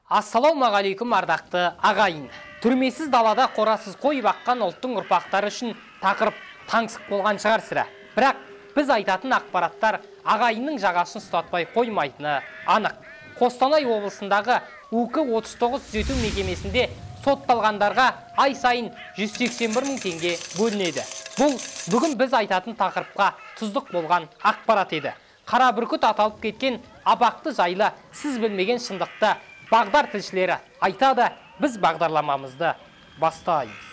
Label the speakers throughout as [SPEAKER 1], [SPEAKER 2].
[SPEAKER 1] Ассалаумағалейкум ардақты ағайын. Түрмесіз далада қорасыз қой баққан ұлттың ұрпақтары үшін тақырып таңсық болған шығар сірә. Бірақ біз айтатын ақпараттар ағайынның жағасын ұстатпай қоймайтыны анық. Қостанай облысындағы УК 39 түзету мекемесінде сотталғандарға ай сайын 181 мың теңге бөлінеді. Бұл бүгін біз айтатын тақырыпқа тұздық болған ақпарат еді. Қара бүркіт аталып кеткен абақты жайлы сіз білмеген шындықты Бағдар тілшілері айтады, біз бағдарламамызды бастаймыз.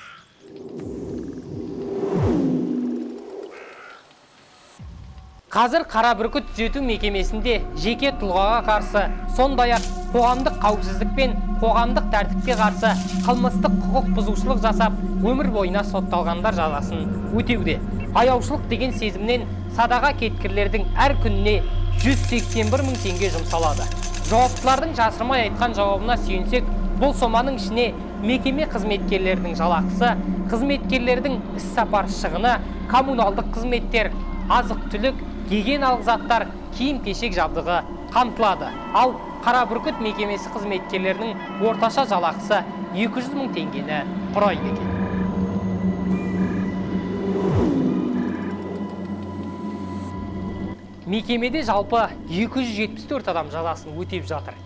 [SPEAKER 1] Қазір қара бүркіт түзету мекемесінде жеке тұлғаға қарсы, сондай-ақ қоғамдық қауіпсіздік пен қоғамдық тәртіпке қарсы қылмыстық құқық бұзушылық жасап, өмір бойына сотталғандар жазасын өтеуде. Аяушылық деген сезімнен садаға кеткірлердің әр күніне 181 мың теңге жұмсалады. Жауаптылардың жасырмай айтқан жауабына сүйенсек, бұл соманың ішіне мекеме қызметкерлердің жалақысы, қызметкерлердің іс-сапар шығыны, коммуналдық қызметтер, азық-түлік, гигиеналық заттар, киім-кешек жабдығы қамтылады. Ал қара бүркіт мекемесі қызметкерлерінің орташа жалақысы 200 мың теңгені құрайды екен. Мекемеде жалпы 274 адам жазасын өтеп жатыр.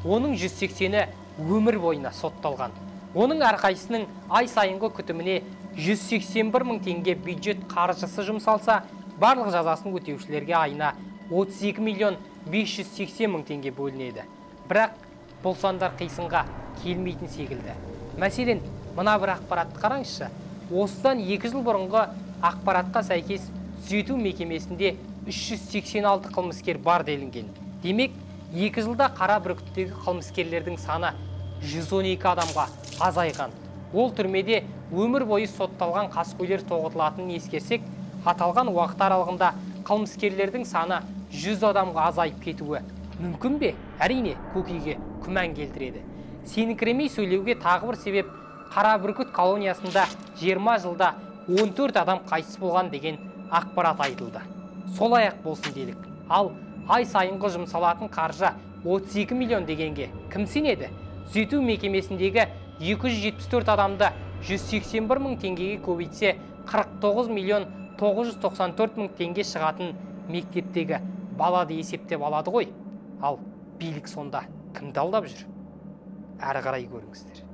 [SPEAKER 1] Оның 180-і өмір бойына сотталған. Оның әрқайсының ай сайынғы күтіміне 181 мың теңге бюджет қаржысы жұмсалса, барлық жазасын өтеушілерге айына 32 миллион 580 мың теңге бөлінеді. Бірақ бұл сандар қисынға келмейтін секілді. Мәселен, мына бір ақпаратты қараңызшы. Осыдан 2 жыл бұрынғы ақпаратқа сәйкес түзету мекемесінде 386 қылмыскер бар делінген. Демек, 2 жылда қара бүркіттегі қылмыскерлердің саны 112 адамға азайған. Ол түрмеде өмір бойы сотталған қаскөйлер тоғытылатынын ескерсек, аталған уақыт аралығында қылмыскерлердің саны 100 адамға азайып кетуі мүмкін бе? Әрине, көкейге күмән келтіреді. Сеніңкіремей сөйлеуге тағы бір себеп, қара бүркіт колониясында 20 жылда 14 адам қайтыс болған деген ақпарат айтылды. Солай-ақ болсын делік. Ал ай сайынғы жұмсалатын қаржы 32 миллион дегенге кім сенеді? Түзету мекемесіндегі 274 адамды 181 мың теңгеге көбейтсе 49 миллион 994 мың теңге шығатын мектептегі балады есептеп алады ғой. Ал билік сонда кімді алдап жүр? Әрі қарай көріңіздер.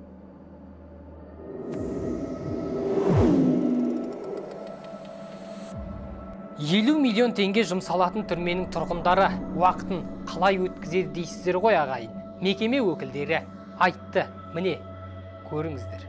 [SPEAKER 1] 50 миллион теңге жұмсалатын түрменің тұрғындары уақытын қалай өткізеді дейсіздер ғой ағайын. Мекеме өкілдері айтты, міне, көріңіздер.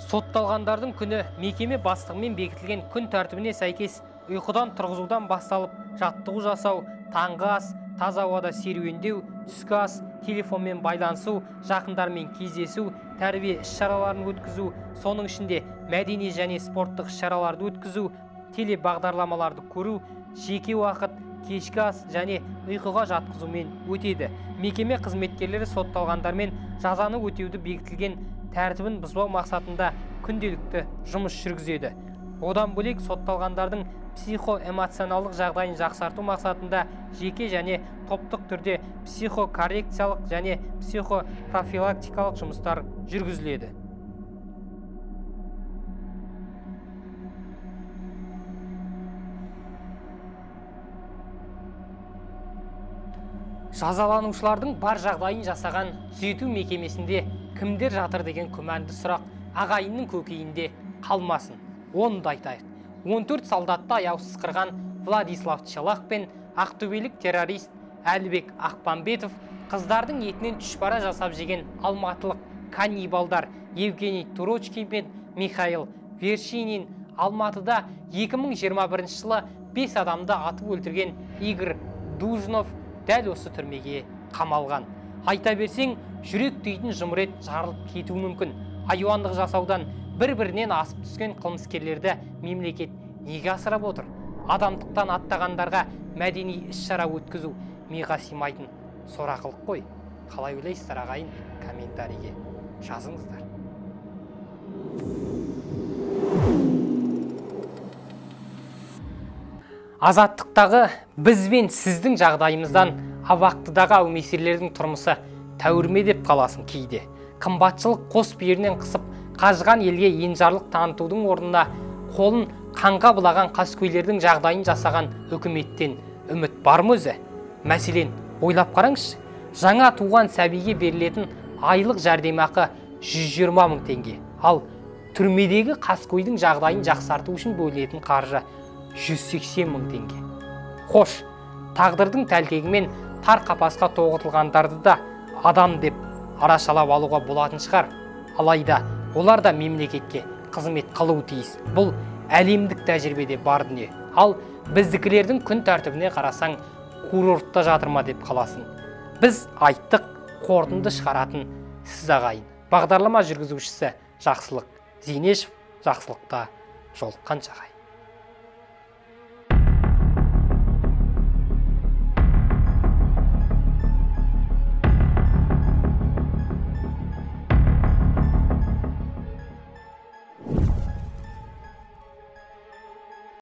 [SPEAKER 1] Сотталғандардың күні мекеме бастығымен бекітілген күн тәртібіне сәйкес ұйқыдан тұрғызудан басталып, жаттығу жасау, таңғы ас, таза ауада серуендеу, түскі ас, телефонмен байланысу, жақындармен кездесу, тәрбие іс-шараларын өткізу, соның ішінде мәдени және спорттық іс-шараларды өткізу, телебағдарламаларды көру, жеке уақыт, кешкі ас және ұйқыға жатқызумен өтеді. Мекеме қызметкерлері сотталғандармен жазаны өтеуді бекітілген тәртібін бұзбау мақсатында күнделікті жұмыс жүргізеді. Одан бөлек сотталғандардың психоэмоционалдық жағдайын жақсарту мақсатында жеке және топтық түрде психокоррекциялық және психопрофилактикалық жұмыстар жүргізіледі. Жазаланушылардың бар жағдайын жасаған түзету мекемесінде кімдер жатыр деген күмәнді сұрақ ағайынның көкейінде қалмасын. Оны да айтайық. 14 солдатты аяусыз қырған Владислав Челах пен ақтөбелік террорист Әлібек Ақпанбетов, қыздардың етінен түшпара жасап жеген алматылық каннибалдар Евгений Турочкин пен Михаил Вершинин, Алматыда 2021 жылы 5 адамды атып өлтірген Игорь Дужнов дәл осы түрмеге қамалған. Айта берсең, жүрек дейтін жұмырет жарылып кетуі мүмкін. Айуандық жасаудан бір-бірінен асып түскен қылмыскерлерді мемлекет неге асырап отыр? Адамдықтан аттағандарға мәдени іс-шара өткізу миға сыймайтын сорақылық қой. Қалай ойлайсыздар ағайын? Комментарийге жазыңыздар. Азаттықтағы біз бен сіздің жағдайымыздан абақтыдағы әумесерлердің тұрмысы тәуірме деп қаласың кейде. Қымбатшылық қос бүйірінен қысып, қажыған елге енжарлық танытудың орнына қолын қанға бұлаған қаскөйлердің жағдайын жасаған үкіметтен үміт бар ма өзі? Мәселен, ойлап қараңызшы, жаңа туған сәбиге берілетін айлық жәрдемақы 120 мың теңге. Ал түрмедегі қаскөйдің жағдайын жақсарту үшін бөлінетін қаржы 180 мың теңге. Хош, тағдырдың тәлкегімен тар қапасқа тоғытылғандарды да адам деп арашалап алуға болатын шығар. Алайда олар да мемлекетке қызмет қылуы тиіс. Бұл әлемдік тәжірибеде бар дүние. Ал біздікілердің күн тәртібіне қарасаң, курортта жатыр ма деп қаласың. Біз айттық, қорытынды шығаратын сіз ағайын. Бағдарлама жүргізушісі Жақсылық Зейнешев. Жақсылықта жолыққанша ағайын.